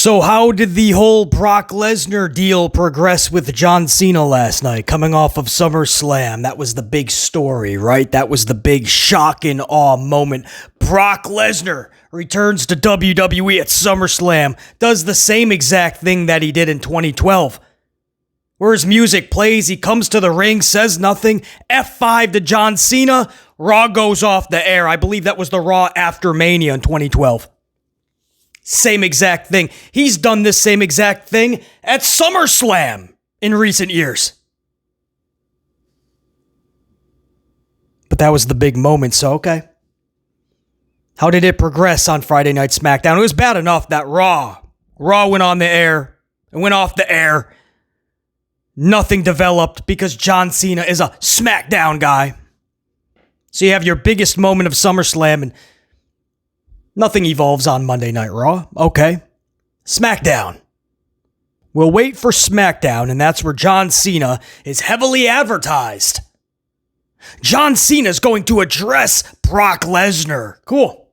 So how did the whole Brock Lesnar deal progress with John Cena last night, coming off of SummerSlam? That was the big story, right? That was the big shock and awe moment. Brock Lesnar returns to WWE at SummerSlam, does the same exact thing that he did in 2012. Where his music plays, he comes to the ring, says nothing, F5 to John Cena, Raw goes off the air. I believe that was the Raw after Mania in 2012. Same exact thing. He's done this same exact thing at SummerSlam in recent years. But that was the big moment, so okay. How did it progress on Friday Night Smackdown? It was bad enough that Raw went on the air and went off the air. Nothing developed because John Cena is a Smackdown guy. So you have your biggest moment of SummerSlam and nothing evolves on Monday Night Raw. Okay. Smackdown. We'll wait for Smackdown, and that's where John Cena is heavily advertised. John Cena's going to address Brock Lesnar. Cool.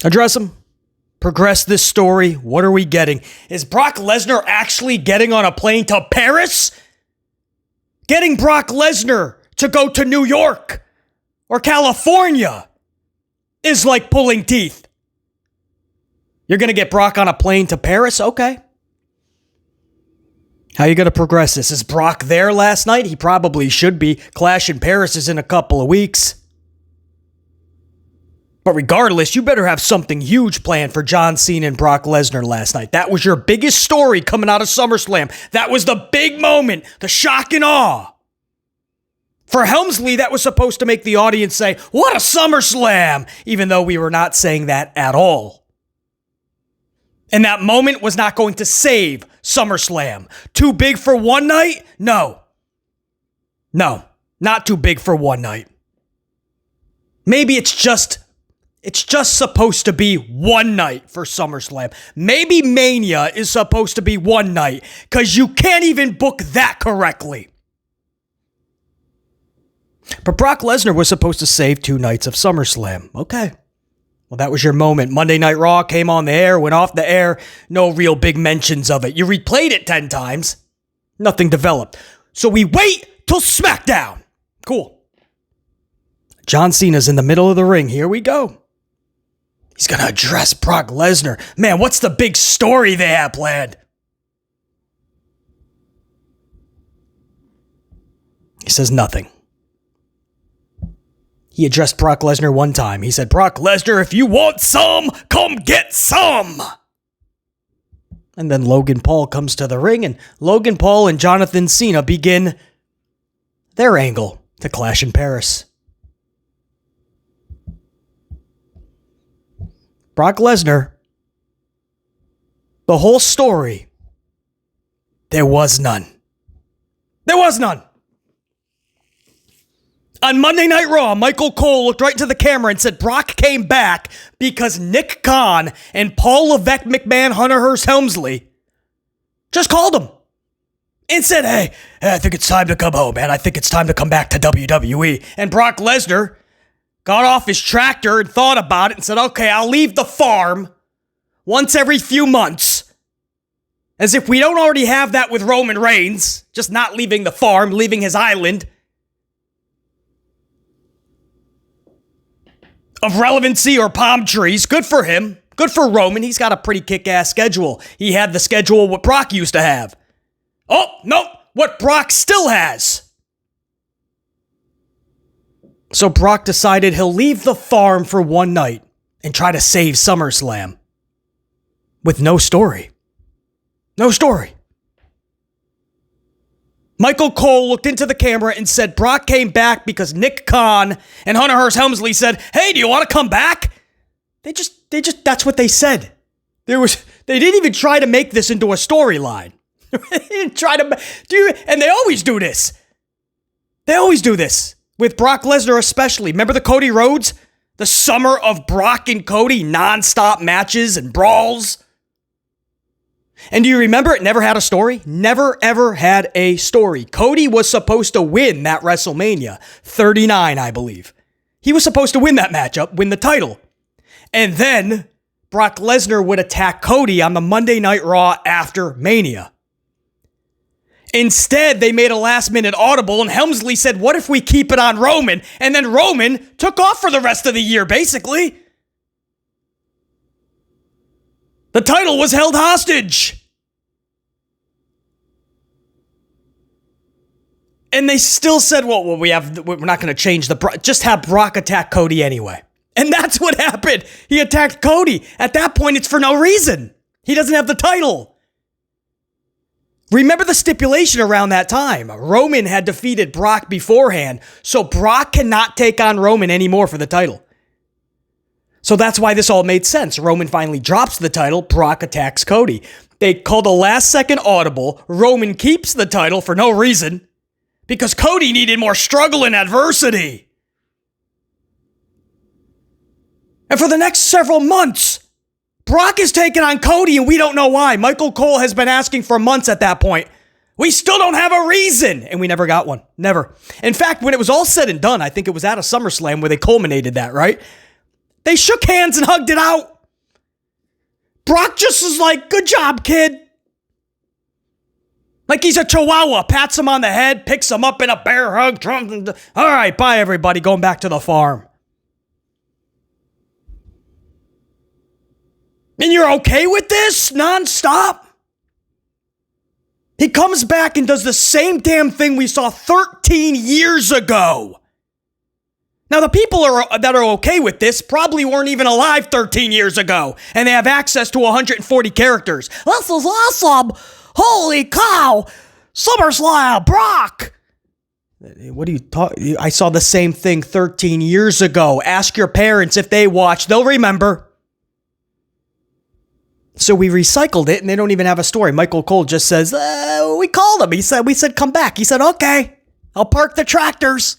Address him. Progress this story. What are we getting? Is Brock Lesnar actually getting on a plane to Paris? Getting Brock Lesnar to go to New York or California is like pulling teeth. You're going to get Brock on a plane to Paris? Okay. How are you going to progress this? Is Brock there last night? He probably should be. Clash in Paris is in a couple of weeks. But regardless, you better have something huge planned for John Cena and Brock Lesnar last night. That was your biggest story coming out of SummerSlam. That was the big moment, the shock and awe. For Helmsley, that was supposed to make the audience say, "What a SummerSlam!" Even though we were not saying that at all. And that moment was not going to save SummerSlam. Too big for one night? No. No, not too big for one night. Maybe it's just supposed to be one night for SummerSlam. Maybe Mania is supposed to be one night, because you can't even book that correctly. But Brock Lesnar was supposed to save 2 nights of SummerSlam. Okay. Well, that was your moment. Monday Night Raw came on the air, went off the air. No real big mentions of it. You replayed it 10 times. Nothing developed. So we wait till Smackdown. Cool. John Cena's in the middle of the ring. Here we go. He's going to address Brock Lesnar. Man, what's the big story they have planned? He says nothing. He addressed Brock Lesnar one time. He said, "Brock Lesnar, if you want some, come get some." And then Logan Paul comes to the ring, and Logan Paul and Jonathan Cena begin their angle to Clash in Paris. Brock Lesnar, the whole story, there was none. There was none. On Monday Night Raw, Michael Cole looked right into the camera and said Brock came back because Nick Khan and Paul Levesque McMahon, Hunter Hearst Helmsley just called him and said, hey, I think it's time to come home, man. I think it's time to come back to WWE. And Brock Lesnar got off his tractor and thought about it and said, okay, I'll leave the farm once every few months. As if we don't already have that with Roman Reigns, just not leaving the farm, leaving his island of relevancy or palm trees. Good for him. Good for Roman. He's got a pretty kick-ass schedule. He had the schedule what Brock used to have. Oh, no, what Brock still has. So Brock decided he'll leave the farm for one night and try to save SummerSlam. With no story. No story. Michael Cole looked into the camera and said Brock came back because Nick Khan and Hunter Hearst Helmsley said, hey, do you want to come back? They just, that's what they said. They didn't even try to make this into a storyline. They didn't try to do, and they always do this. They always do this. With Brock Lesnar especially. Remember the Cody Rhodes? The summer of Brock and Cody, non-stop matches and brawls. And do you remember it never had a story? Never, ever had a story. Cody was supposed to win that WrestleMania 39, I believe. He was supposed to win that matchup, win the title. And then Brock Lesnar would attack Cody on the Monday Night Raw after Mania. Instead, they made a last-minute audible, and Helmsley said, what if we keep it on Roman? And then Roman took off for the rest of the year, basically. The title was held hostage. And they still said, well, we're not going to change just have Brock attack Cody anyway. And that's what happened. He attacked Cody. At that point, it's for no reason. He doesn't have the title. Remember the stipulation around that time. Roman had defeated Brock beforehand, so Brock cannot take on Roman anymore for the title. So that's why this all made sense. Roman finally drops the title, Brock attacks Cody. They called a last-second audible. Roman keeps the title for no reason, because Cody needed more struggle and adversity. And for the next several months, Brock is taking on Cody, and we don't know why. Michael Cole has been asking for months at that point. We still don't have a reason, and we never got one. Never. In fact, when it was all said and done, I think it was at a SummerSlam where they culminated that, right? They shook hands and hugged it out. Brock just was like, good job, kid. Like he's a chihuahua, pats him on the head, picks him up in a bear hug. All right, bye, everybody, going back to the farm. And you're okay with this nonstop? He comes back and does the same damn thing we saw 13 years ago. Now, the people that are okay with this probably weren't even alive 13 years ago, and they have access to 140 characters. This is awesome. Holy cow. SummerSlam, Brock. What are you talking? I saw the same thing 13 years ago. Ask your parents if they watch. They'll remember. So we recycled it, and they don't even have a story. Michael Cole just says, we called him. We said, come back. He said, okay, I'll park the tractors.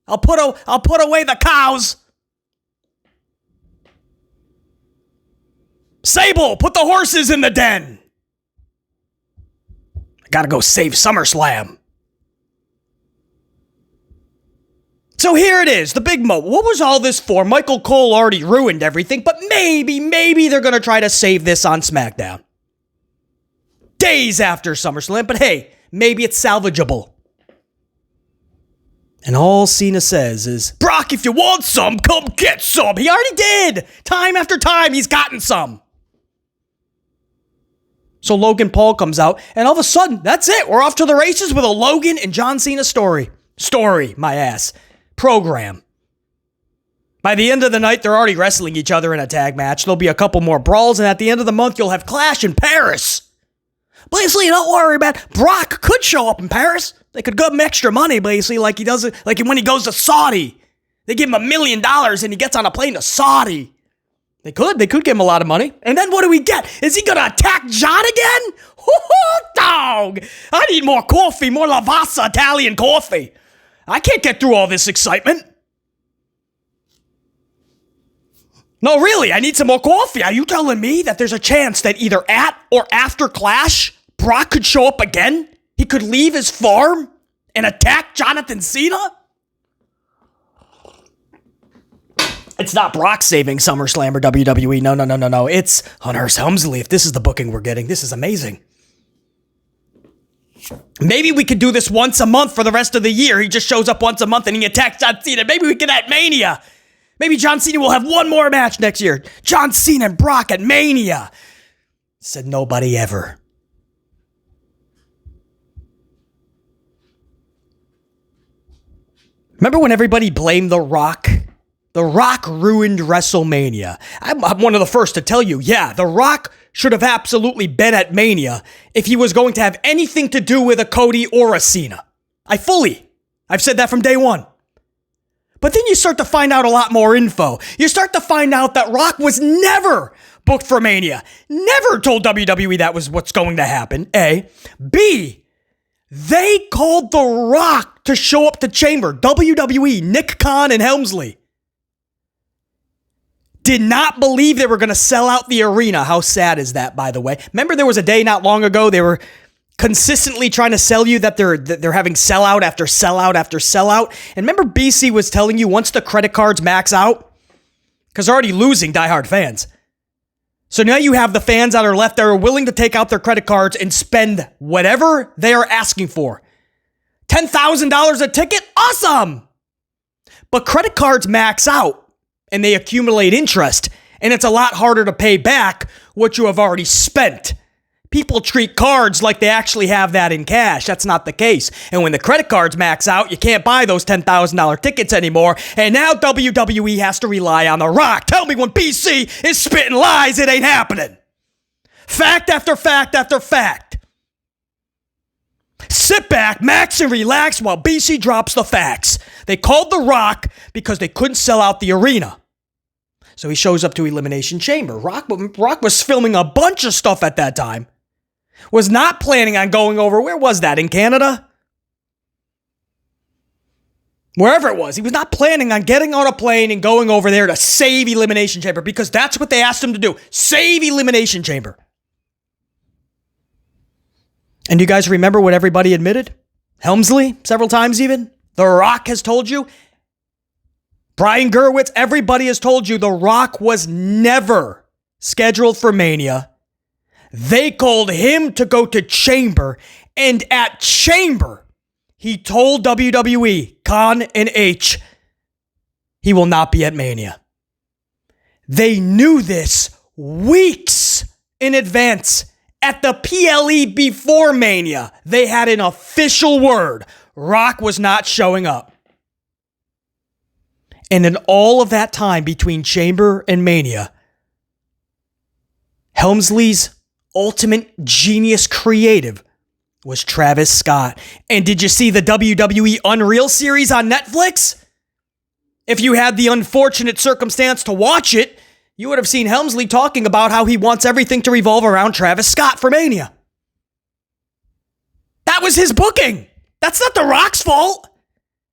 I'll put away the cows. Sable, put the horses in the den. I gotta go save SummerSlam. So here it is, the big moment. What was all this for? Michael Cole already ruined everything, but maybe they're going to try to save this on SmackDown. Days after SummerSlam, but hey, maybe it's salvageable. And all Cena says is, Brock, if you want some, come get some. He already did. Time after time, he's gotten some. So Logan Paul comes out, and all of a sudden, that's it. We're off to the races with a Logan and John Cena story. Story, my ass. Program. By the end of the night, they're already wrestling each other in a tag match. There'll be a couple more brawls, and at the end of the month, you'll have Clash in Paris. Basically, don't worry about it. Brock could show up in Paris. They could give him extra money, basically, like he does it, like when he goes to Saudi. They give him $1 million, and he gets on a plane to Saudi. They could give him a lot of money. And then what do we get? Is he going to attack John again? Hoo-hoo, dog! I need more coffee, more Lavazza Italian coffee. I can't get through all this excitement. No, really, I need some more coffee. Are you telling me that there's a chance that either at or after Clash, Brock could show up again? He could leave his farm and attack Jonathan Cena? It's not Brock saving SummerSlam or WWE. No. It's Hunter Helmsley. If this is the booking we're getting, this is amazing. Maybe we could do this once a month for the rest of the year. He just shows up once a month and he attacks John Cena. Maybe we could at Mania. Maybe John Cena will have one more match next year. John Cena and Brock at Mania. Said nobody ever. Remember when everybody blamed The Rock? The Rock ruined WrestleMania. I'm one of the first to tell you, yeah, The Rock should have absolutely been at Mania if he was going to have anything to do with a Cody or a Cena. I've said that from day one. But then you start to find out a lot more info. You start to find out that Rock was never booked for Mania. Never told WWE that was what's going to happen, A. B, they called The Rock to show up to Chamber. WWE, Nick Khan and Helmsley did not believe they were going to sell out the arena. How sad is that, by the way? Remember there was a day not long ago they were consistently trying to sell you that they're having sellout after sellout after sellout. And remember BC was telling you once the credit cards max out, because they're already losing diehard fans, So now you have the fans that are left that are willing to take out their credit cards and spend whatever they are asking for. $10,000 a ticket? Awesome! But credit cards max out and they accumulate interest, and it's a lot harder to pay back what you have already spent. People treat cards like they actually have that in cash. That's not the case. And when the credit cards max out, you can't buy those $10,000 tickets anymore. And now WWE has to rely on The Rock. Tell me when BC is spitting lies, it ain't happening. Fact after fact after fact. Sit back, max, and relax while BC drops the facts. They called The Rock because they couldn't sell out the arena. So he shows up to Elimination Chamber. Rock was filming a bunch of stuff at that time. Was not planning on going over, where was that, in Canada? Wherever it was. He was not planning on getting on a plane and going over there to save Elimination Chamber, because that's what they asked him to do. Save Elimination Chamber. And do you guys remember what everybody admitted? Helmsley, several times even. The Rock has told you. Brian Gerwitz, everybody has told you The Rock was never scheduled for Mania. They called him to go to Chamber, and at Chamber, he told WWE, Khan and H, he will not be at Mania. They knew this weeks in advance. At the PLE before Mania, they had an official word. Rock was not showing up. And in all of that time between Chamber and Mania, Helmsley's ultimate genius creative was Travis Scott. And did you see the WWE Unreal series on Netflix? If you had the unfortunate circumstance to watch it, you would have seen Helmsley talking about how he wants everything to revolve around Travis Scott for Mania. That was his booking. That's not The Rock's fault.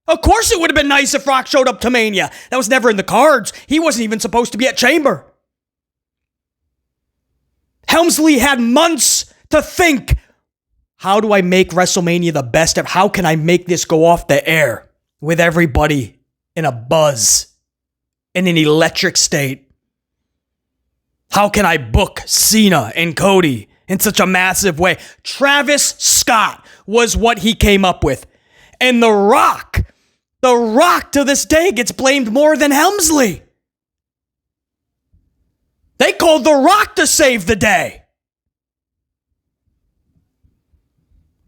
Of course it would have been nice if Rock showed up to Mania. That was never in the cards. He wasn't even supposed to be at Chamber. Helmsley had months to think, how do I make WrestleMania the best ever? How can I make this go off the air with everybody in a buzz, in an electric state? How can I book Cena and Cody in such a massive way? Travis Scott was what he came up with. And The Rock to this day gets blamed more than Helmsley. They called The Rock to save the day.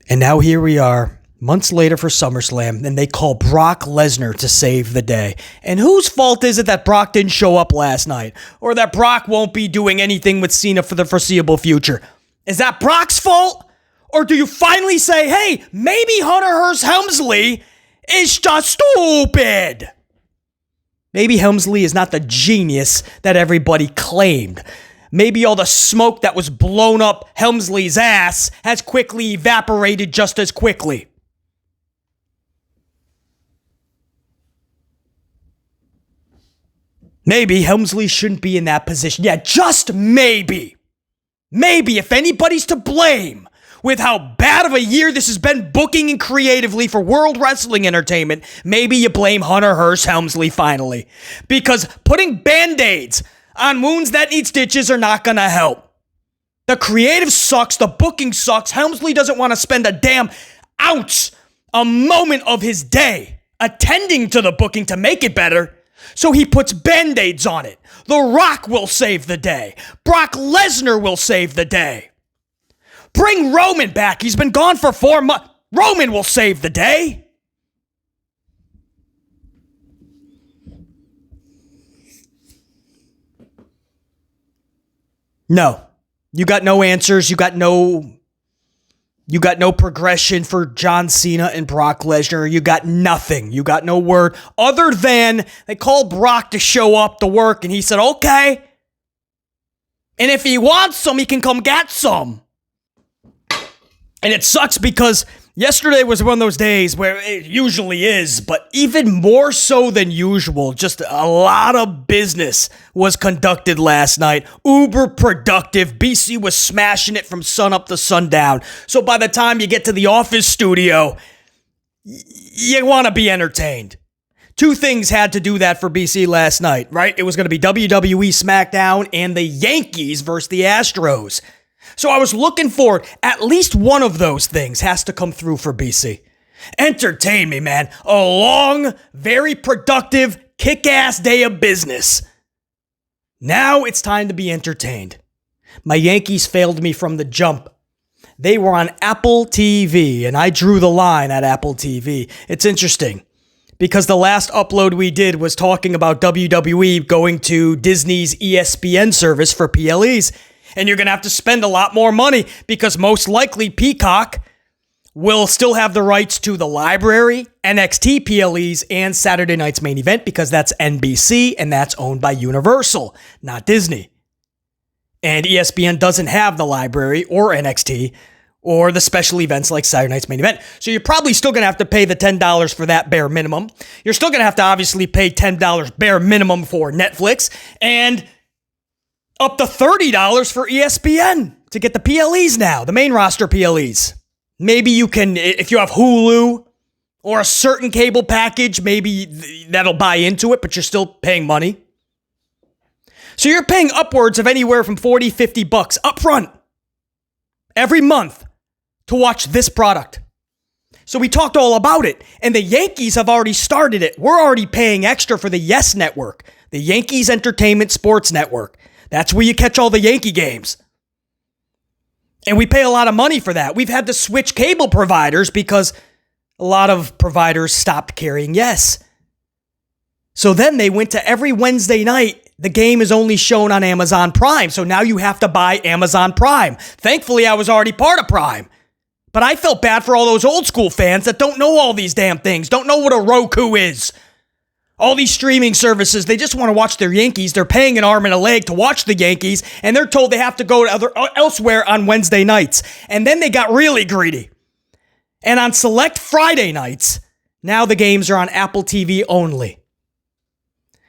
And now here we are, months later for SummerSlam, and they call Brock Lesnar to save the day. And whose fault is it that Brock didn't show up last night? Or that Brock won't be doing anything with Cena for the foreseeable future? Is that Brock's fault? Or do you finally say, hey, maybe Hunter Hearst Helmsley is just stupid? Maybe Helmsley is not the genius that everybody claimed. Maybe all the smoke that was blown up Helmsley's ass has quickly evaporated just as quickly. Maybe Helmsley shouldn't be in that position. Yeah, just maybe. Maybe if anybody's to blame with how bad of a year this has been booking and creatively for World Wrestling Entertainment, maybe you blame Hunter Hearst Helmsley finally. Because putting Band-Aids on wounds that need stitches are not going to help. The creative sucks. The booking sucks. Helmsley doesn't want to spend a damn ounce, a moment of his day attending to the booking to make it better. So he puts Band-Aids on it. The Rock will save the day. Brock Lesnar will save the day. Bring Roman back. He's been gone for 4 months. Roman will save the day. No. You got no answers. You got no progression for John Cena and Brock Lesnar. You got nothing. You got no word other than they called Brock to show up to work and he said, okay. And if he wants some, he can come get some. And it sucks because yesterday was one of those days where it usually is, but even more so than usual, just a lot of business was conducted last night. Uber productive. BC was smashing it from sun up to sundown. So by the time you get to the office studio, you want to be entertained. Two things had to do that for BC last night, right? It was going to be WWE Smackdown and the Yankees versus the Astros. So I was looking forward. At least one of those things has to come through for BC. Entertain me, man. A long, very productive, kick-ass day of business. Now it's time to be entertained. My Yankees failed me from the jump. They were on Apple TV, and I drew the line at Apple TV. It's interesting, because the last upload we did was talking about WWE going to Disney's ESPN service for PLEs, and you're going to have to spend a lot more money, because most likely Peacock will still have the rights to the library, NXT PLEs, and Saturday night's main event, because that's NBC, and that's owned by Universal, not Disney. And ESPN doesn't have the library or NXT or the special events like Saturday night's main event. So you're probably still going to have to pay the $10 for that bare minimum. You're still going to have to obviously pay $10 bare minimum for Netflix and up to $30 for ESPN to get the PLEs now, the main roster PLEs. Maybe you can, if you have Hulu or a certain cable package, maybe that'll buy into it, but you're still paying money. So you're paying upwards of anywhere from $40, $50 up front every month to watch this product. So we talked all about it, and the Yankees have already started it. We're already paying extra for the YES Network, the Yankees Entertainment Sports Network. That's where you catch all the Yankee games. And we pay a lot of money for that. We've had to switch cable providers because a lot of providers stopped carrying YES. So then they went to every Wednesday night. The game is only shown on Amazon Prime, so now you have to buy Amazon Prime. Thankfully, I was already part of Prime. But I felt bad for all those old school fans that don't know all these damn things, don't know what a Roku is. All these streaming services, they just want to watch their Yankees. They're paying an arm and a leg to watch the Yankees, and they're told they have to go to elsewhere on Wednesday nights. And then they got really greedy. And on select Friday nights, now the games are on Apple TV only.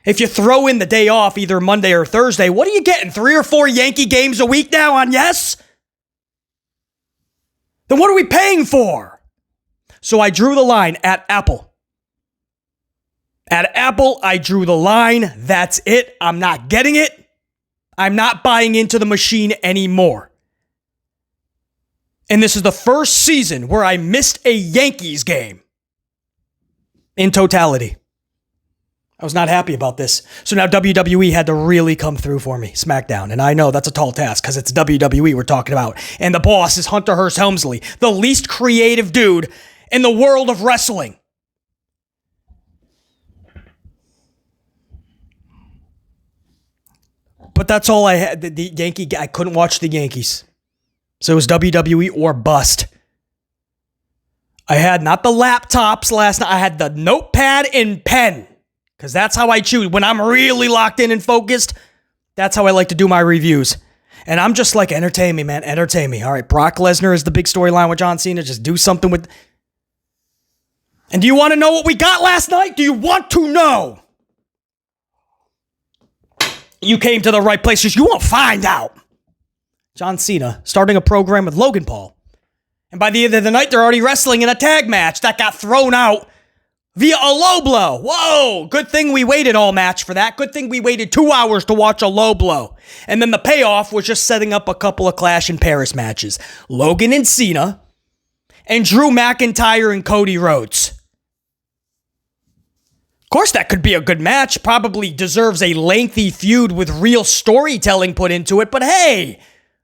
If you throw in the day off, either Monday or Thursday, what are you getting? 3 or 4 Yankee games a week now on YES? Then what are we paying for? So I drew the line at Apple. At Apple, I drew the line. That's it. I'm not getting it. I'm not buying into the machine anymore. And this is the first season where I missed a Yankees game in totality. I was not happy about this. So now WWE had to really come through for me, Smackdown. And I know that's a tall task because it's WWE we're talking about. And the boss is Hunter Hearst Helmsley, the least creative dude in the world of wrestling. But that's all I had. I couldn't watch the Yankees. So it was WWE or bust. I had not the laptops last night. I had the notepad and pen. Because that's how I choose. When I'm really locked in and focused, that's how I like to do my reviews. And I'm just like, entertain me, man. Entertain me. All right, Brock Lesnar is the big storyline with John Cena. Just do something with... And do you want to know what we got last night? Do you want to know? You came to the right place. You won't find out. John Cena starting a program with Logan Paul. And by the end of the night, they're already wrestling in a tag match that got thrown out via a low blow. Whoa, good thing we waited all match for that. Good thing we waited 2 hours to watch a low blow. And then the payoff was just setting up a couple of Clash in Paris matches. Logan and Cena, and Drew McIntyre and Cody Rhodes. Of course, that could be a good match. Probably deserves a lengthy feud with real storytelling put into it. But hey,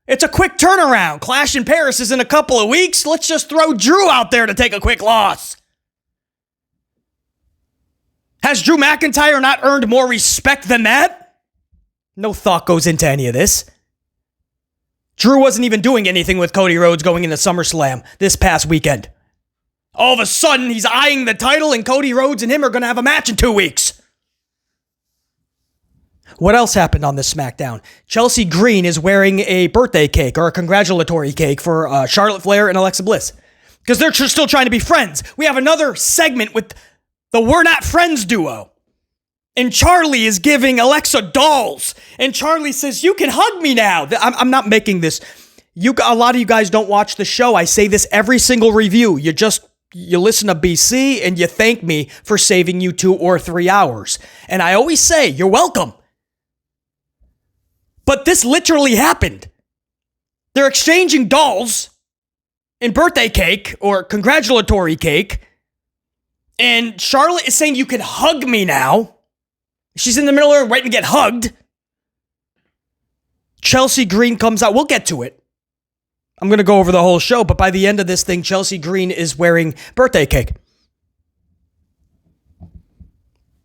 it's a quick turnaround. Clash in Paris is in a couple of weeks. Let's just throw Drew out there to take a quick loss. Has Drew McIntyre not earned more respect than that? No thought goes into any of this. Drew wasn't even doing anything with Cody Rhodes going into SummerSlam this past weekend. All of a sudden, he's eyeing the title, and Cody Rhodes and him are going to have a match in 2 weeks. What else happened on this SmackDown? Chelsea Green is wearing a birthday cake or a congratulatory cake for Charlotte Flair and Alexa Bliss. Because they're still trying to be friends. We have another segment with the We're Not Friends duo. And Charlie is giving Alexa dolls. And Charlie says, you can hug me now. I'm not making this. A lot of you guys don't watch the show. I say this every single review. You just you listen to BC and you thank me for saving you 2 or 3 hours. And I always say, you're welcome. But this literally happened. They're exchanging dolls and birthday cake or congratulatory cake. And Charlotte is saying, you can hug me now. She's in the middle of her waiting to get hugged. Chelsea Green comes out. We'll get to it. I'm going to go over the whole show, but by the end of this thing, Chelsea Green is wearing birthday cake.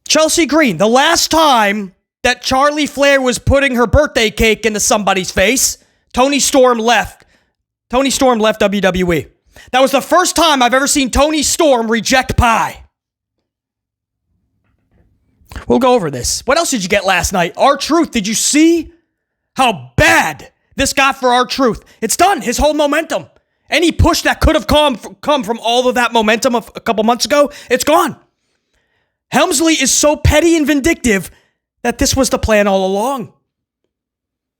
Chelsea Green, the last time that Charlie Flair was putting her birthday cake into somebody's face, Toni Storm left. Toni Storm left WWE. That was the first time I've ever seen Toni Storm reject pie. We'll go over this. What else did you get last night? R-Truth, did you see how bad this got for R-Truth? It's done. His whole momentum. Any push that could have come from all of that momentum of a couple months ago, it's gone. Helmsley is so petty and vindictive that this was the plan all along.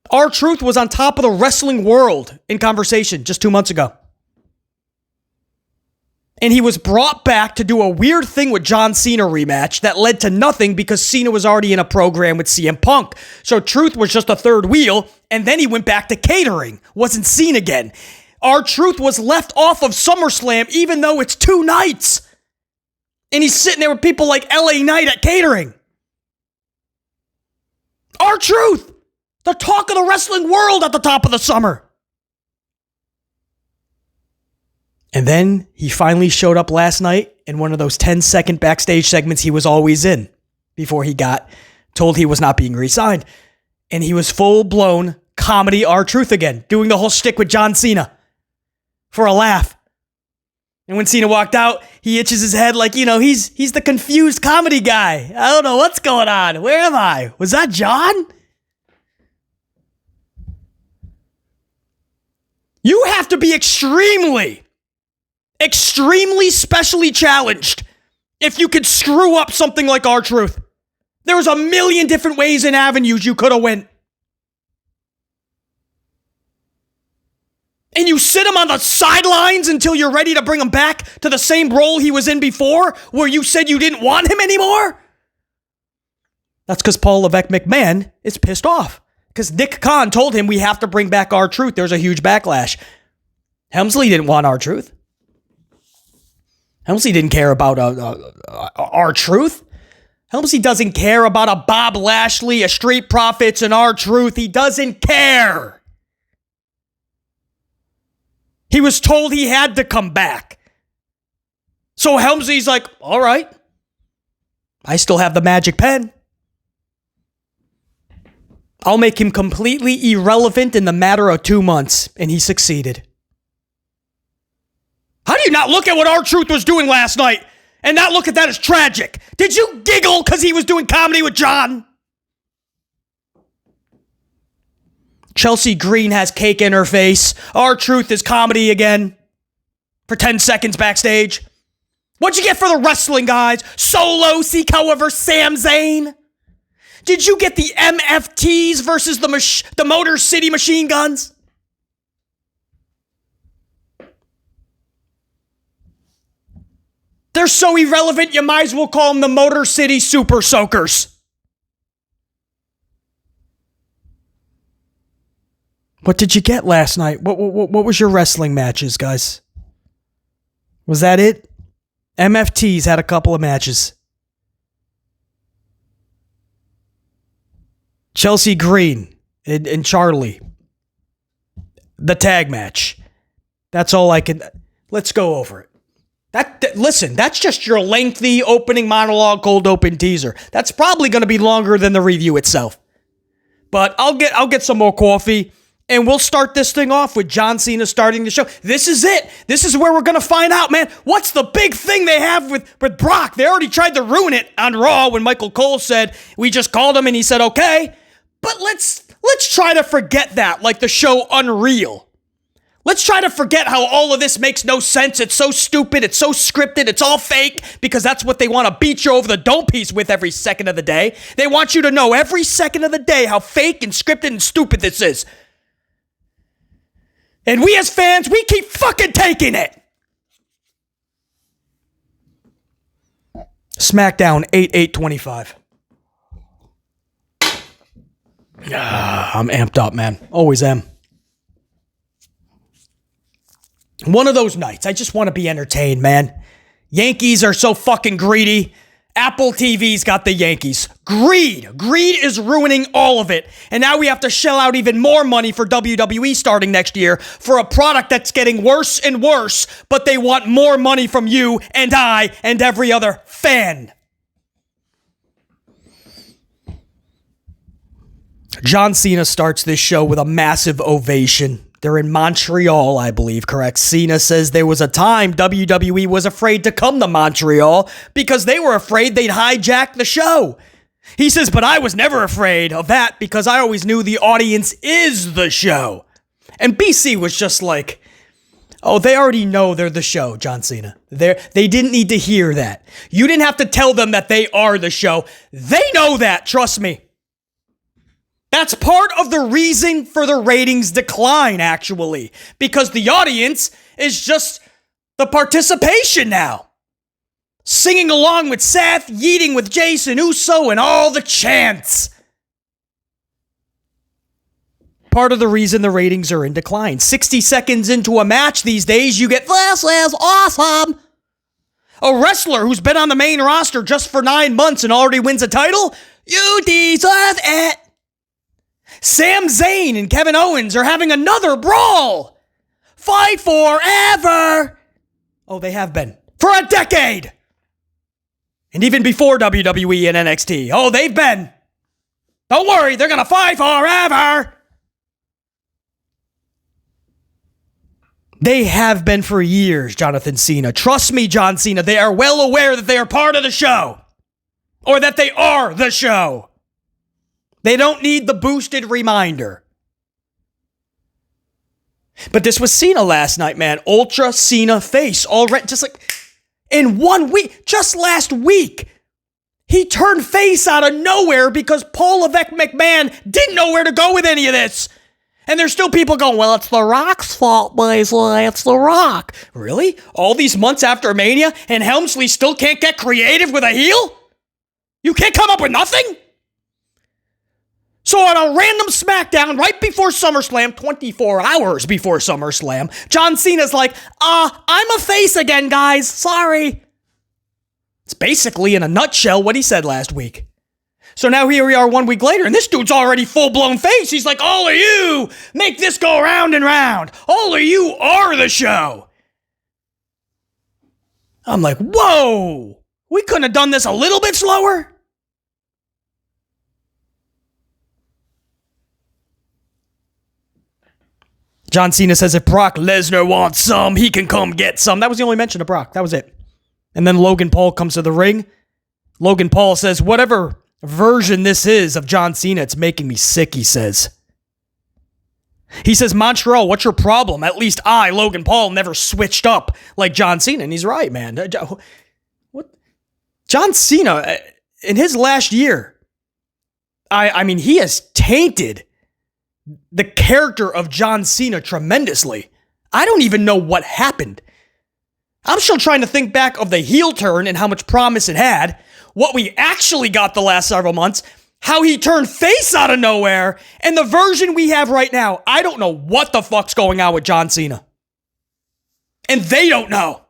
R-Truth was on top of the wrestling world in conversation just 2 months ago. And he was brought back to do a weird thing with John Cena rematch that led to nothing because Cena was already in a program with CM Punk. So Truth was just a third wheel, and then he went back to catering. Wasn't seen again. R-Truth was left off of SummerSlam even though it's 2 nights. And he's sitting there with people like LA Knight at catering. R-Truth, the talk of the wrestling world at the top of the summer. And then he finally showed up last night in one of those 10-second backstage segments he was always in before he got told he was not being re-signed. And he was full-blown comedy R-Truth again, doing the whole shtick with John Cena for a laugh. And when Cena walked out, he itches his head like, he's the confused comedy guy. I don't know what's going on. Where am I? Was that John? You have to be extremely specially challenged if you could screw up something like R-Truth. There was a million different ways and avenues you could have went. And you sit him on the sidelines until you're ready to bring him back to the same role he was in before, where you said you didn't want him anymore? That's because Paul Levesque McMahon is pissed off. Because Nick Khan told him we have to bring back R-Truth. There's a huge backlash. Helmsley didn't want R-Truth. Helmsley didn't care about R-Truth. Helmsley doesn't care about a Bob Lashley, a Street Profits, and R-Truth. He doesn't care. He was told he had to come back. So Helmsley's like, all right. I still have the magic pen. I'll make him completely irrelevant in the matter of 2 months. And he succeeded. How do you not look at what R-Truth was doing last night and not look at that as tragic? Did you giggle because he was doing comedy with John? Chelsea Green has cake in her face. R-Truth is comedy again for 10 seconds backstage. What'd you get for the wrestling, guys? Solo, Sikoa versus Sam Zayn? Did you get the MFTs versus the Motor City Machine Guns? They're so irrelevant, you might as well call them the Motor City Super Soakers. What did you get last night? What was your wrestling matches, guys? Was that it? MFTs had a couple of matches. Chelsea Green and Charlie. The tag match. That's all I can... Let's go over it. Listen, that's just your lengthy opening monologue, cold open teaser. That's probably going to be longer than the review itself. But I'll get some more coffee, and we'll start this thing off with John Cena starting the show. This is it. This is where we're going to find out, man. What's the big thing they have with Brock? They already tried to ruin it on Raw when Michael Cole said, we just called him, and he said, okay. But let's try to forget that, like the show Unreal. Let's try to forget how all of this makes no sense. It's so stupid. It's so scripted. It's all fake because that's what they want to beat you over the dome piece with every second of the day. They want you to know every second of the day how fake and scripted and stupid this is. And we as fans, we keep fucking taking it. Smackdown 8/8/25. I'm amped up, man. Always am. One of those nights, I just want to be entertained, man. Yankees are so fucking greedy. Apple TV's got the Yankees. Greed. Greed is ruining all of it. And now we have to shell out even more money for WWE starting next year for a product that's getting worse and worse, but they want more money from you and I and every other fan. John Cena starts this show with a massive ovation. They're in Montreal, I believe, correct? Cena says there was a time WWE was afraid to come to Montreal because they were afraid they'd hijack the show. He says, but I was never afraid of that because I always knew the audience is the show. And BC was just like, oh, they already know they're the show, John Cena. They didn't need to hear that. You didn't have to tell them that they are the show. They know that, trust me. That's part of the reason for the ratings decline, actually, because the audience is just the participation now. Singing along with Seth, yeeting with Jason Uso, and all the chants. Part of the reason the ratings are in decline. 60 seconds into a match these days, you get, this is awesome. A wrestler who's been on the main roster just for 9 months and already wins a title? You deserve it. Sam Zayn and Kevin Owens are having another brawl. Fight forever. Oh, they have been. For a decade. And even before WWE and NXT. Oh, they've been. Don't worry, they're going to fight forever. They have been for years, Jonathan Cena. Trust me, John Cena, they are well aware that they are part of the show. Or that they are the show. They don't need the boosted reminder. But this was Cena last night, man. Ultra Cena face. Already, just like in 1 week, just last week, he turned face out of nowhere because Paul Levesque McMahon didn't know where to go with any of this. And there's still people going, well, it's The Rock's fault, boys. It's The Rock. Really? All these months after Mania and Helmsley still can't get creative with a heel? You can't come up with nothing? So on a random SmackDown right before SummerSlam, 24 hours before SummerSlam, John Cena's like, I'm a face again, guys. Sorry. It's basically, in a nutshell, what he said last week. So now here we are 1 week later, and this dude's already full-blown face. He's like, all of you make this go round and round. All of you are the show. I'm like, whoa. We couldn't have done this a little bit slower? John Cena says if Brock Lesnar wants some, he can come get some. That was the only mention of Brock. That was it. And then Logan Paul comes to the ring. Logan Paul says, whatever version this is of John Cena, it's making me sick, he says. He says, Montreal, what's your problem? At least I, Logan Paul, never switched up like John Cena. And he's right, man. What? John Cena, in his last year, I mean, he has tainted the character of John Cena tremendously. I don't even know what happened. I'm still trying to think back of the heel turn and how much promise it had, what we actually got the last several months, how he turned face out of nowhere, and the version we have right now. I don't know what the fuck's going on with John Cena. And they don't know.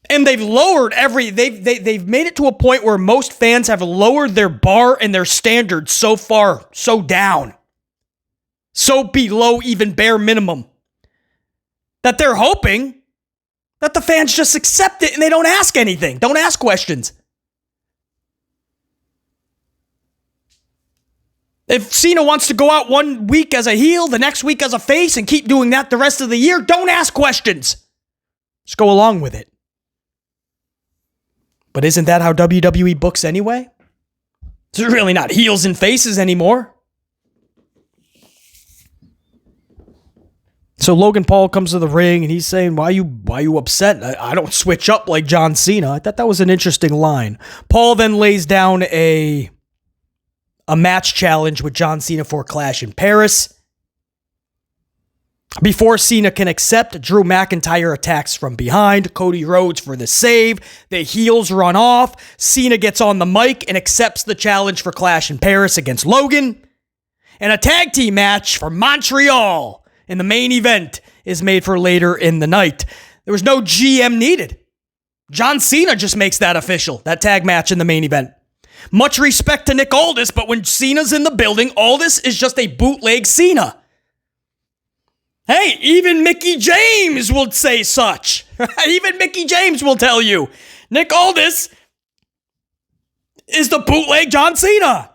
And they've lowered they've made it to a point where most fans have lowered their bar and their standards so far, so down, so below even bare minimum, that they're hoping that the fans just accept it and they don't ask anything, don't ask questions. If Cena wants to go out 1 week as a heel, the next week as a face, and keep doing that the rest of the year, don't ask questions. Just go along with it. But isn't that how WWE books anyway? It's really not heels and faces anymore. So Logan Paul comes to the ring and he's saying, why you upset? I don't switch up like John Cena. I thought that was an interesting line. Paul then lays down a match challenge with John Cena for Clash in Paris. Before Cena can accept, Drew McIntyre attacks from behind. Cody Rhodes for the save. The heels run off. Cena gets on the mic and accepts the challenge for Clash in Paris against Logan. And a tag team match for Montreal in the main event is made for later in the night. There was no GM needed. John Cena just makes that official, that tag match in the main event. Much respect to Nick Aldis, but when Cena's in the building, Aldis is just a bootleg Cena. Hey, even Mickey James will say such. Even Mickey James will tell you. Nick Aldis is the bootleg John Cena.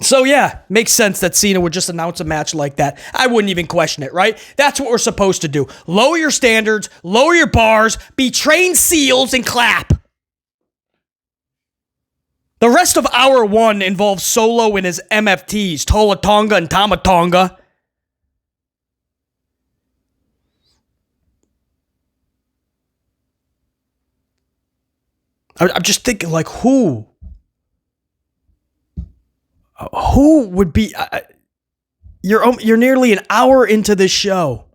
So yeah, makes sense that Cena would just announce a match like that. I wouldn't even question it, right? That's what we're supposed to do. Lower your standards, lower your bars, be trained seals, and clap. The rest of hour one involves Solo and his MFTs, Tola Tonga and Tama Tonga. I'm just thinking, like, who would be? You're nearly an hour into this show,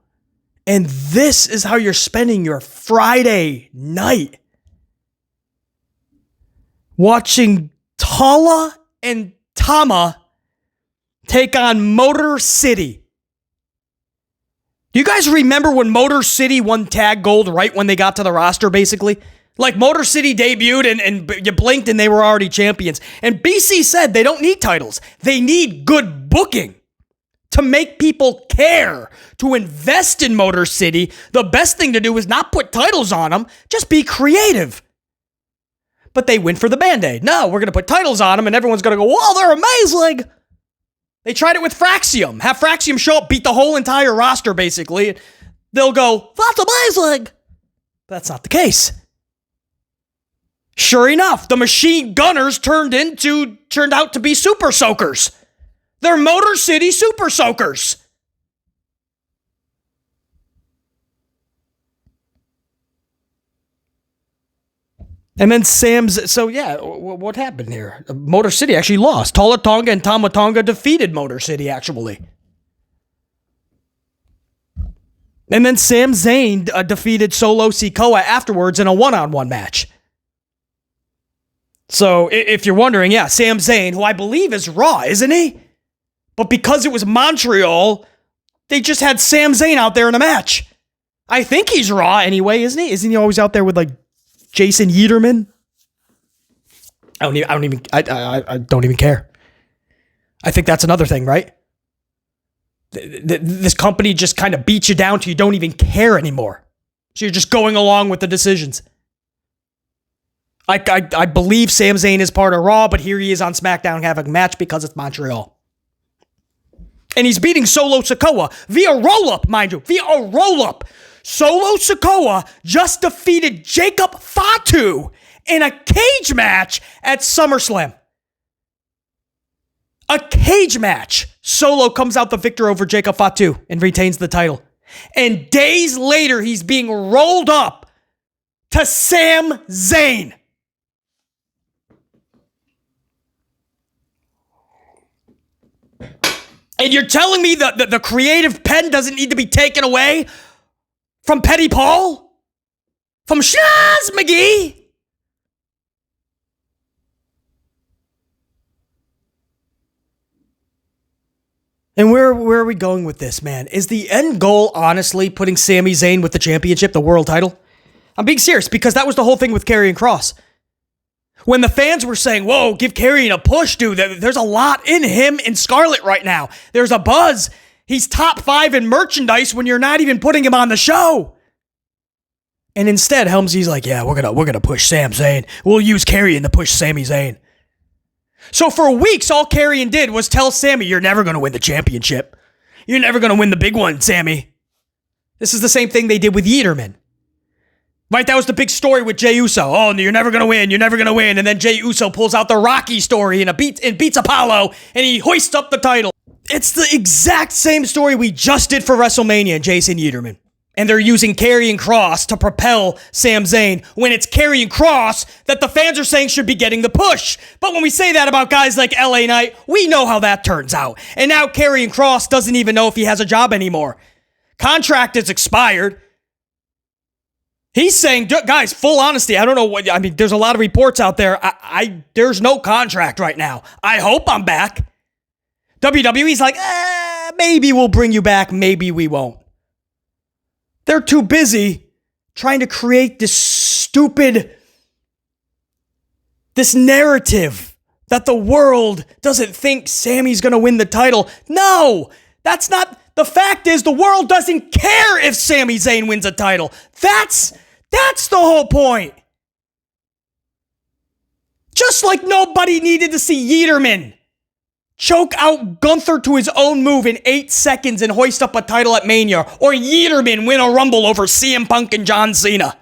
and this is how you're spending your Friday night, watching Tala and Tama take on Motor City. Do you guys remember when Motor City won tag gold right when they got to the roster, basically? Like, Motor City debuted and you blinked and they were already champions. And BC said they don't need titles. They need good booking to make people care, to invest in Motor City. The best thing to do is not put titles on them, just be creative. But they went for the Band-Aid. No, we're going to put titles on them and everyone's going to go, whoa, they're amazing. They tried it with Fraxium. Have Fraxium show up, beat the whole entire roster, basically. They'll go, that's amazing. But that's not the case. Sure enough, the Machine Gunners turned out to be Super Soakers. They're Motor City Super Soakers. And then what happened here? Motor City actually lost. Tola Tonga and Tama Tonga defeated Motor City, actually. And then Sami Zayn defeated Solo Sikoa afterwards in a one-on-one match. So, if you're wondering, yeah, Sami Zayn, who I believe is Raw, isn't he? But because it was Montreal, they just had Sami Zayn out there in a match. I think he's Raw anyway, isn't he? Isn't he always out there with, like, Jason Yederman? I don't even care. I think that's another thing, right? This company just kind of beats you down till you don't even care anymore. So you're just going along with the decisions. I believe Sami Zayn is part of Raw, but here he is on SmackDown having a match because it's Montreal. And he's beating Solo Sikoa via roll-up, mind you, via a roll-up. Solo Sikoa just defeated Jacob Fatu in a cage match at SummerSlam. A cage match. Solo comes out the victor over Jacob Fatu and retains the title. And days later, he's being rolled up to Sami Zayn. And you're telling me that the creative pen doesn't need to be taken away from Petty Paul? From Shaz McGee? And where are we going with this, man? Is the end goal, honestly, putting Sami Zayn with the championship, the world title? I'm being serious, because that was the whole thing with Karrion Kross. When the fans were saying, whoa, give Karrion a push, dude. There's a lot in him and Scarlett right now. There's a buzz. He's top 5 in merchandise when you're not even putting him on the show. And instead, Helmsley's like, yeah, we're gonna push Sami Zayn. We'll use Karrion to push Sami Zayn. So for weeks, all Karrion did was tell Sami, you're never going to win the championship. You're never going to win the big one, Sami. This is the same thing they did with Yederman. Right, that was the big story with Jey Uso. Oh, you're never going to win. You're never going to win. And then Jey Uso pulls out the Rocky story and beats Apollo, and he hoists up the title. It's the exact same story we just did for WrestleMania and Jason Yederman. and they're using Karrion Kross to propel Sami Zayn when it's Karrion Kross that the fans are saying should be getting the push. But when we say that about guys like LA Knight, we know how that turns out. And now Karrion Kross doesn't even know if he has a job anymore. Contract is expired. He's saying, guys, full honesty, I don't know what, I mean, there's a lot of reports out there. There's no contract right now. I hope I'm back. WWE's like, maybe we'll bring you back, maybe we won't. They're too busy trying to create this narrative that the world doesn't think Sammy's going to win the title. No, that's not. The fact is, the world doesn't care if Sami Zayn wins a title. That's the whole point. Just like nobody needed to see Yeaterman choke out Gunther to his own move in 8 seconds and hoist up a title at Mania, or Yeaterman win a Rumble over CM Punk and John Cena.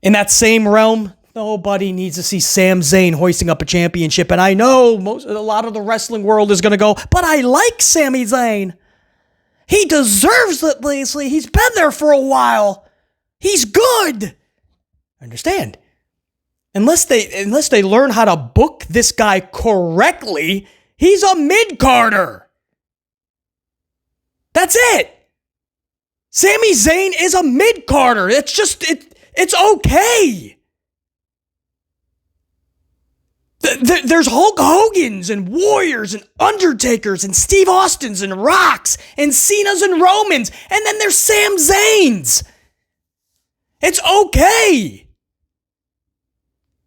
In that same realm, nobody needs to see Sami Zayn hoisting up a championship. And I know a lot of the wrestling world is going to go, but I like Sami Zayn. He deserves it, Leslie. He's been there for a while. He's good. Understand? Unless they learn how to book this guy correctly, he's a mid-carder. That's it. Sami Zayn is a mid-carder. It's just, it's okay. There's Hulk Hogan's and Warriors and Undertakers and Steve Austin's and Rocks and Cena's and Romans. And then there's Sami Zayn's. It's okay.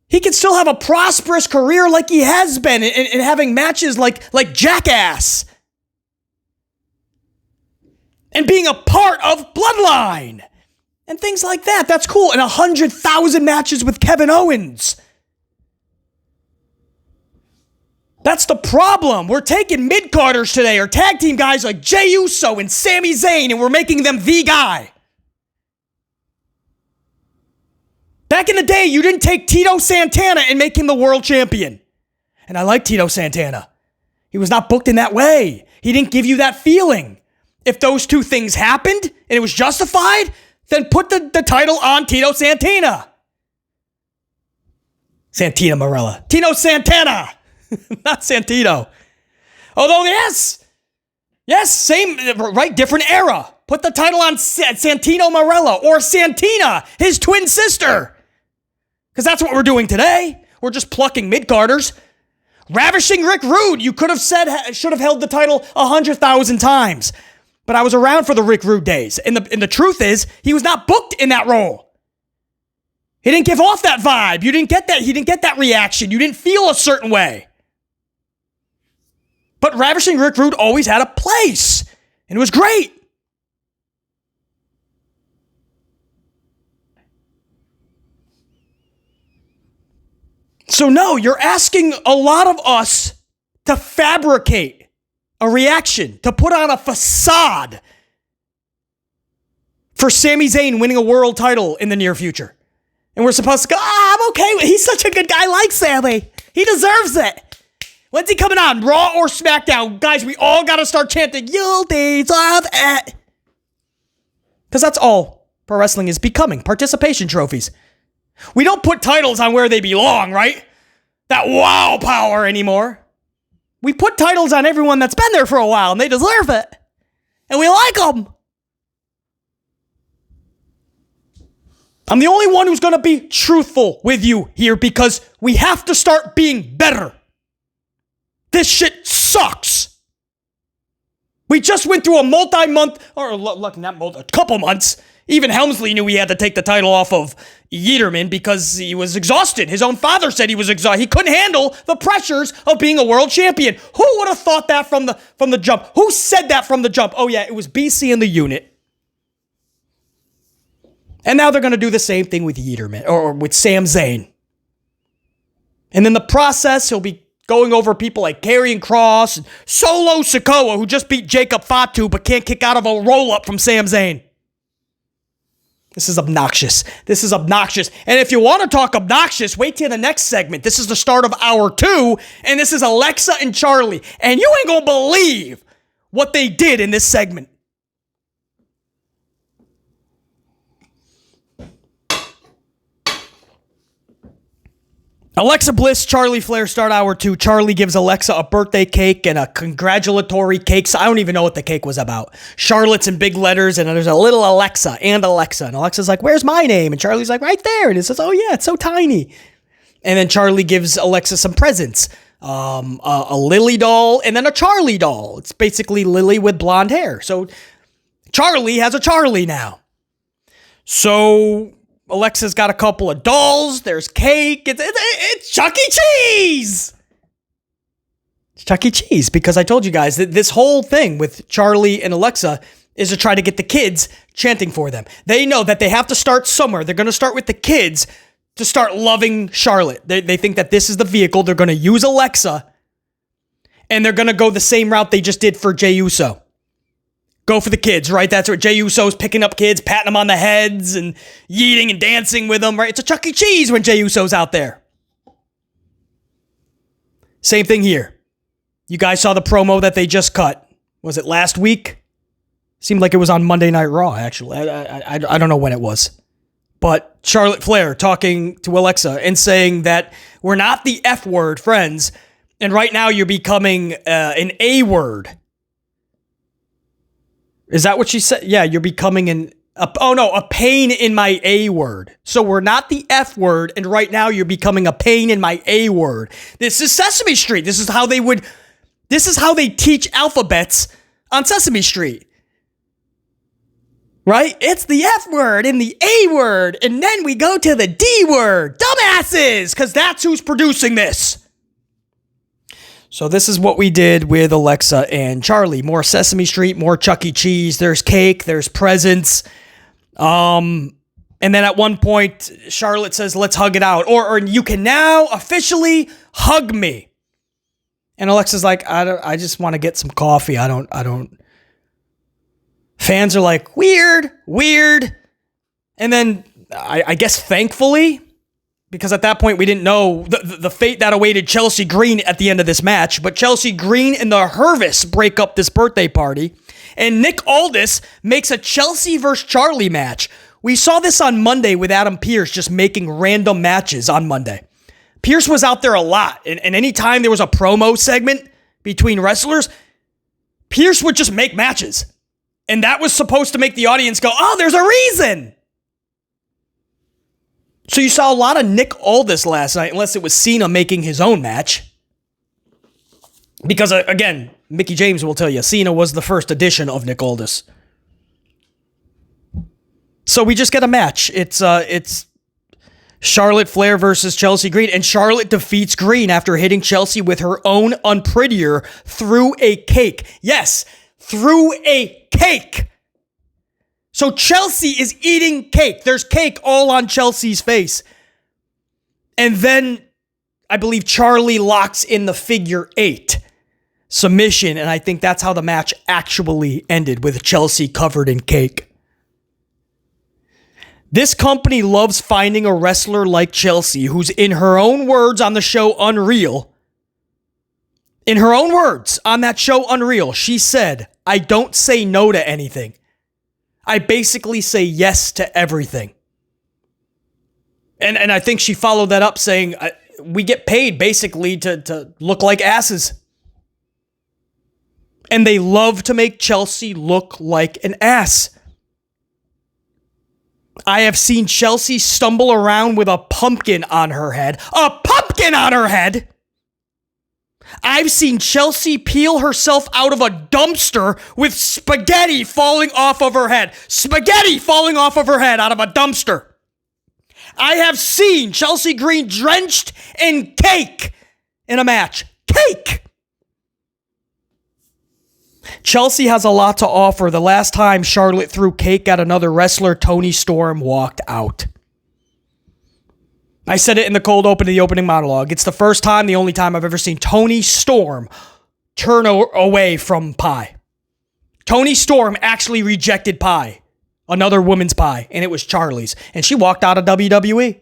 He can still have a prosperous career like he has been and having matches like Jackass. And being a part of Bloodline. And things like that. That's cool. And 100,000 matches with Kevin Owens. That's the problem. We're taking mid-carders today, or tag team guys like Jey Uso and Sami Zayn, and we're making them the guy. Back in the day, you didn't take Tito Santana and make him the world champion. And I like Tito Santana. He was not booked in that way. He didn't give you that feeling. If those two things happened and it was justified, then put the title on Tito Santana. Santina Marella. Tino Santana. Not Santino. Although, yes, same, right, different era. Put the title on Santino Marella or Santina, his twin sister. Because that's what we're doing today. We're just plucking mid-carders. Ravishing Rick Rude, you could have said, should have held the title 100,000 times. But I was around for the Rick Rude days. And the truth is, he was not booked in that role. He didn't give off that vibe. You didn't get that. He didn't get that reaction. You didn't feel a certain way. But Ravishing Rick Rude always had a place. And it was great. So no, you're asking a lot of us to fabricate a reaction, to put on a facade for Sami Zayn winning a world title in the near future. And we're supposed to go, I'm okay. He's such a good guy like Sami. He deserves it. When's he coming on? Raw or SmackDown? Guys, we all got to start chanting, you'll deserve it. Because that's all pro wrestling is becoming. Participation trophies. We don't put titles on where they belong, right? That wow power anymore. We put titles on everyone that's been there for a while, and they deserve it. And we like them. I'm the only one who's going to be truthful with you here because we have to start being better. This shit sucks. We just went through a multi-month, or look, a couple months. Even Helmsley knew he had to take the title off of Yeaterman because he was exhausted. His own father said he was exhausted. He couldn't handle the pressures of being a world champion. Who would have thought that from the jump? Who said that from the jump? Oh yeah, it was BC in the unit. And now they're going to do the same thing with Yeaterman, or with Sami Zayn. And in the process, he'll be going over people like Karrion Kross and Solo Sikoa, who just beat Jacob Fatu but can't kick out of a roll-up from Sami Zayn. This is obnoxious. This is obnoxious. And if you want to talk obnoxious, wait till the next segment. This is the start of hour 2, and this is Alexa and Charlie. And you ain't going to believe what they did in this segment. Alexa Bliss, Charlie Flair start hour 2. Charlie gives Alexa a birthday cake and a congratulatory cake. So I don't even know what the cake was about. Charlotte's in big letters, and there's a little Alexa and Alexa. And Alexa's like, where's my name? And Charlie's like, right there. And it says, oh yeah, it's so tiny. And then Charlie gives Alexa some presents. A Lily doll and then a Charlie doll. It's basically Lily with blonde hair. So Charlie has a Charlie now. So Alexa's got a couple of dolls. There's cake. It's Chuck E. Cheese. It's Chuck E. Cheese, because I told you guys that this whole thing with Charlie and Alexa is to try to get the kids chanting for them. They know that they have to start somewhere. They're going to start with the kids to start loving Charlotte. They think that this is the vehicle. They're going to use Alexa, and they're going to go the same route they just did for Jey Uso. Go for the kids, right? That's what Jey Uso's picking up kids, patting them on the heads, and yeeting and dancing with them, right? It's a Chuck E. Cheese when Jey Uso's out there. Same thing here. You guys saw the promo that they just cut. Was it last week? Seemed like it was on Monday Night Raw, actually. I don't know when it was. But Charlotte Flair talking to Alexa and saying that we're not the F word friends, and right now you're becoming an A word. Is that what she said? Yeah, you're becoming a pain in my A word. So we're not the F word, and right now you're becoming a pain in my A word. This is Sesame Street. This is how they teach alphabets on Sesame Street. Right? It's the F word and the A word, and then we go to the D word. Dumbasses! Because that's who's producing this. So this is what we did with Alexa and Charlie. More Sesame Street, more Chuck E. Cheese. There's cake, there's presents. And then at one point, Charlotte says, let's hug it out. Or you can now officially hug me. And Alexa's like, I just want to get some coffee. I don't. Fans are like, weird. And then I guess thankfully, because at that point we didn't know the fate that awaited Chelsea Green at the end of this match, but Chelsea Green and the Hervis break up this birthday party, and Nick Aldis makes a Chelsea versus Charlie match. We saw this on Monday with Adam Pearce just making random matches on Monday. Pearce was out there a lot, and anytime there was a promo segment between wrestlers, Pearce would just make matches. And that was supposed to make the audience go, oh, there's a reason. So you saw a lot of Nick Aldis last night, unless it was Cena making his own match. Because, again, Mickey James will tell you, Cena was the first edition of Nick Aldis. So we just get a match. It's Charlotte Flair versus Chelsea Green, and Charlotte defeats Green after hitting Chelsea with her own unprettier through a cake. Yes, through a cake. So Chelsea is eating cake. There's cake all on Chelsea's face. And then I believe Charlie locks in the figure 8 submission, and I think that's how the match actually ended, with Chelsea covered in cake. This company loves finding a wrestler like Chelsea, who's, in her own words on the show Unreal, in her own words on that show Unreal, she said, I don't say no to anything. I basically say yes to everything. And I think she followed that up saying, we get paid basically to look like asses. And they love to make Chelsea look like an ass. I have seen Chelsea stumble around with a pumpkin on her head. A pumpkin on her head! I've seen Chelsea peel herself out of a dumpster with spaghetti falling off of her head. Spaghetti falling off of her head out of a dumpster. I have seen Chelsea Green drenched in cake in a match. Cake! Chelsea has a lot to offer. The last time Charlotte threw cake at another wrestler, Toni Storm walked out. I said it in the cold open of the opening monologue. It's the first time, the only time I've ever seen Toni Storm turn away from pie. Toni Storm actually rejected pie. Another woman's pie. And it was Charlie's. And she walked out of WWE.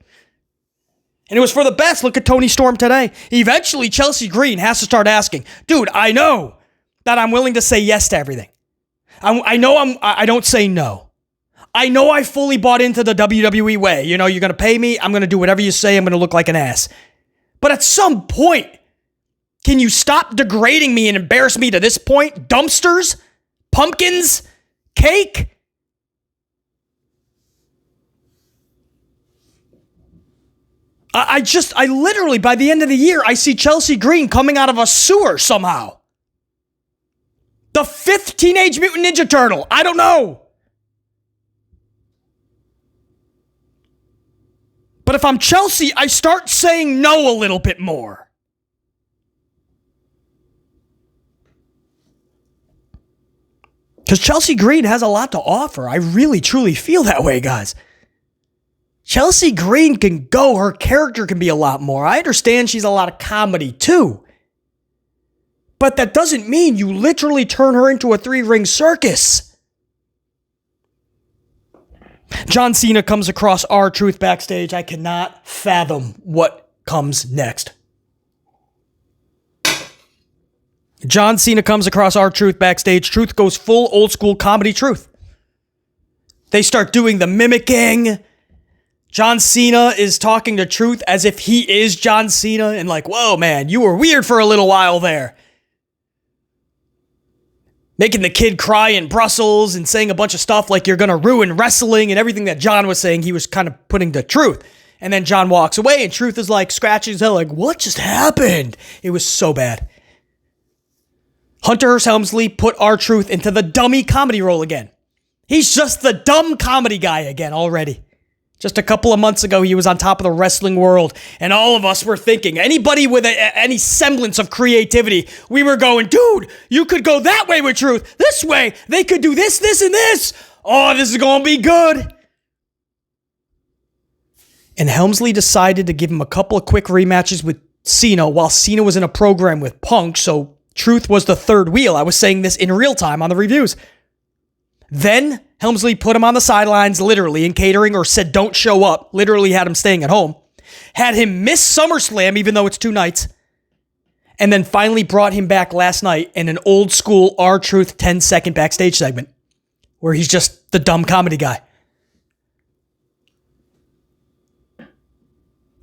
And it was for the best. Look at Toni Storm today. Eventually, Chelsea Green has to start asking, dude, I know that I'm willing to say yes to everything. I know I don't say no. I know I fully bought into the WWE way. You know, you're going to pay me. I'm going to do whatever you say. I'm going to look like an ass. But at some point, can you stop degrading me and embarrass me to this point? Dumpsters? Pumpkins? Cake? I literally, by the end of the year, I see Chelsea Green coming out of a sewer somehow. The 5th Teenage Mutant Ninja Turtle. I don't know. But if I'm Chelsea, I start saying no a little bit more. Because Chelsea Green has a lot to offer. I really, truly feel that way, guys. Chelsea Green can go. Her character can be a lot more. I understand she's a lot of comedy, too. But that doesn't mean you literally turn her into a 3-ring circus. John Cena comes across R-Truth backstage. I cannot fathom what comes next. John Cena comes across R-Truth backstage. Truth goes full old school comedy Truth. They start doing the mimicking. John Cena is talking to Truth as if he is John Cena and like, whoa, man, you were weird for a little while there. Making the kid cry in Brussels and saying a bunch of stuff like you're going to ruin wrestling and everything that John was saying, he was kind of putting to Truth. And then John walks away and Truth is like scratching his head like, what just happened? It was so bad. Hunter Hearst Helmsley put R-Truth into the dummy comedy role again. He's just the dumb comedy guy again already. Just a couple of months ago, he was on top of the wrestling world, and all of us were thinking, anybody with any semblance of creativity, we were going, dude, you could go that way with Truth. This way, they could do this, this, and this. Oh, this is going to be good. And Helmsley decided to give him a couple of quick rematches with Cena while Cena was in a program with Punk, so Truth was the third wheel. I was saying this in real time on the reviews. Then Helmsley put him on the sidelines, literally, in catering, or said don't show up. Literally had him staying at home. Had him miss SummerSlam, even though it's 2 nights. And then finally brought him back last night in an old school R-Truth 10-second backstage segment where he's just the dumb comedy guy.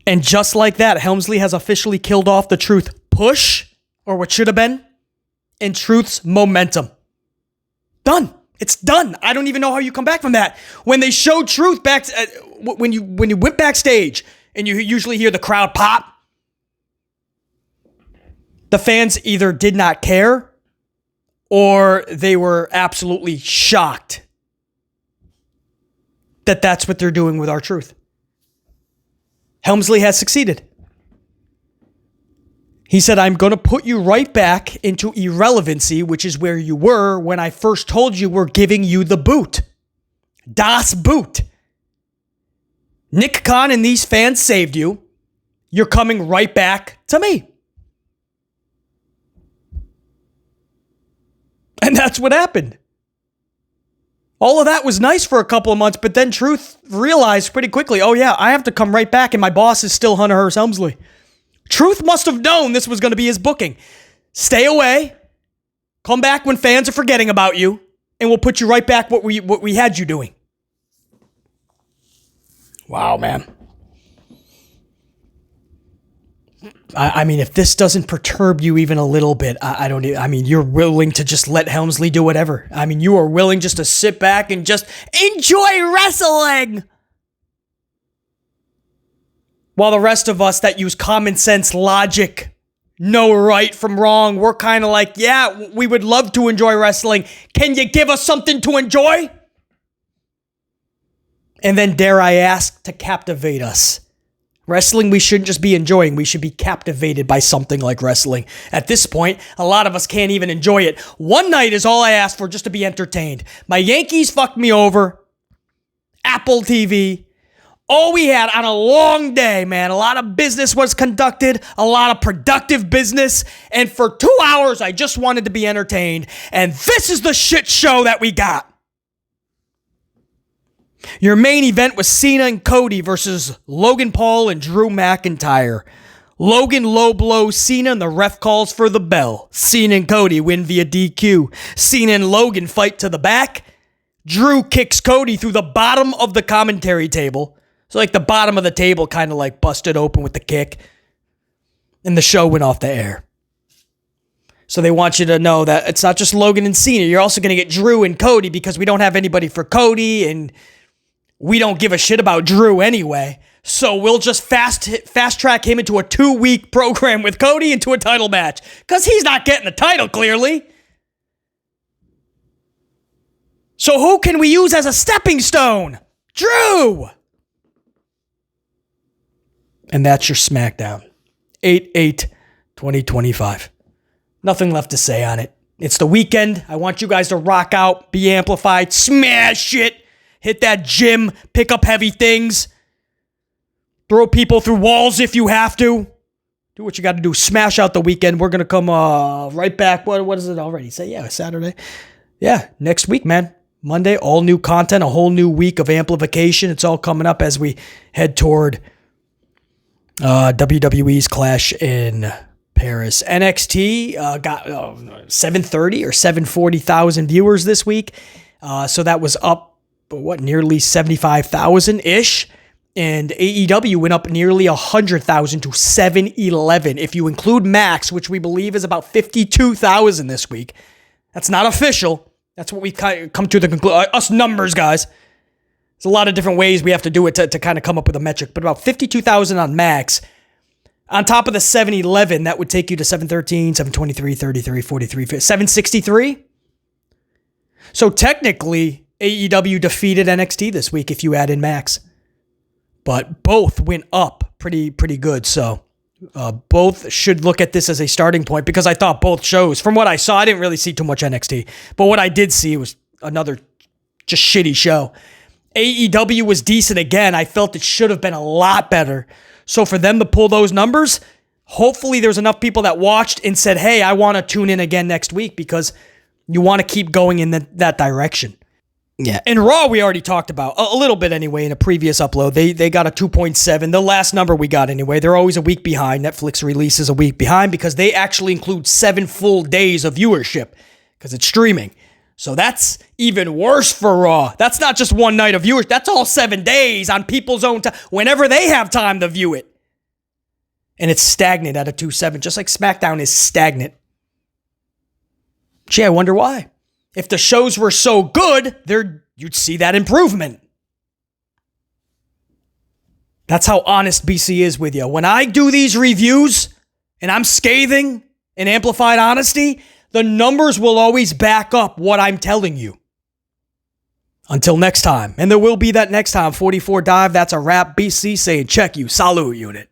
And just like that, Helmsley has officially killed off the Truth push, or what should have been, and Truth's momentum. Done. It's done. I don't even know how you come back from that. When they showed Truth back, when you went backstage and you usually hear the crowd pop, the fans either did not care or they were absolutely shocked that that's what they're doing with R-Truth. Helmsley has succeeded. He said, I'm going to put you right back into irrelevancy, which is where you were when I first told you we're giving you the boot. Das Boot. Nick Khan and these fans saved you. You're coming right back to me. And that's what happened. All of that was nice for a couple of months, but then Truth realized pretty quickly, oh yeah, I have to come right back and my boss is still Hunter Hearst Helmsley. Truth must have known this was going to be his booking. Stay away. Come back when fans are forgetting about you, and we'll put you right back what we had you doing. Wow, man. I mean, if this doesn't perturb you even a little bit, I mean, you're willing to just let Helmsley do whatever. I mean, you are willing just to sit back and just enjoy wrestling. While the rest of us that use common sense logic know right from wrong, we're kind of like, yeah, we would love to enjoy wrestling. Can you give us something to enjoy? And then, dare I ask, to captivate us. Wrestling we shouldn't just be enjoying. We should be captivated by something like wrestling. At this point, a lot of us can't even enjoy it. One night is all I ask for, just to be entertained. My Yankees fucked me over. Apple TV. All we had on a long day, man. A lot of business was conducted, a lot of productive business, and for 2 hours, I just wanted to be entertained, and this is the shit show that we got. Your main event was Cena and Cody versus Logan Paul and Drew McIntyre. Logan low blows Cena and the ref calls for the bell. Cena and Cody win via DQ. Cena and Logan fight to the back. Drew kicks Cody through the bottom of the commentary table. So like the bottom of the table kind of like busted open with the kick. And the show went off the air. So they want you to know that it's not just Logan and Cena. You're also going to get Drew and Cody because we don't have anybody for Cody and we don't give a shit about Drew anyway. So we'll just fast track him into a 2-week program with Cody into a title match. Because he's not getting the title, clearly. So who can we use as a stepping stone? Drew! And that's your Smackdown. 8/8/2025. Nothing left to say on it. It's the weekend. I want you guys to rock out, be amplified, smash it, hit that gym, pick up heavy things. Throw people through walls if you have to. Do what you got to do. Smash out the weekend. We're going to come right back. What is it already? Say, yeah, Saturday. Yeah, next week, man. Monday, all new content, a whole new week of amplification. It's all coming up as we head toward WWE's Clash in Paris. NXT got 730 or 740,000 viewers this week. So that was up, nearly 75,000-ish. And AEW went up nearly 100,000 to 711. If you include Max, which we believe is about 52,000 this week. That's not official. That's what we come to the conclusion. Us numbers, guys. There's a lot of different ways we have to do it to kind of come up with a metric. But about 52,000 on Max. On top of the 711, that would take you to 713, 723, 33, 43, 763. So technically, AEW defeated NXT this week if you add in Max. But both went up pretty good. So both should look at this as a starting point because I thought both shows, from what I saw, I didn't really see too much NXT. But what I did see was another just shitty show. AEW was decent again. I felt it should have been a lot better. So for them to pull those numbers, hopefully there's enough people that watched and said, hey, I want to tune in again next week because you want to keep going in that direction. Yeah. And Raw, we already talked about a little bit anyway in a previous upload. They got a 2.7. The last number we got anyway. They're always a week behind. Netflix releases a week behind because they actually include 7 full days of viewership because it's streaming. So that's even worse for Raw. That's not just one night of viewership. That's all 7 days on people's own time, whenever they have time to view it. And it's stagnant at a 2.7, just like SmackDown is stagnant. Gee, I wonder why. If the shows were so good, you'd see that improvement. That's how honest BC is with you. When I do these reviews and I'm scathing and amplified honesty, the numbers will always back up what I'm telling you. Until next time. And there will be that next time. 44 Dive, that's a wrap. BC saying check you. Salute, unit.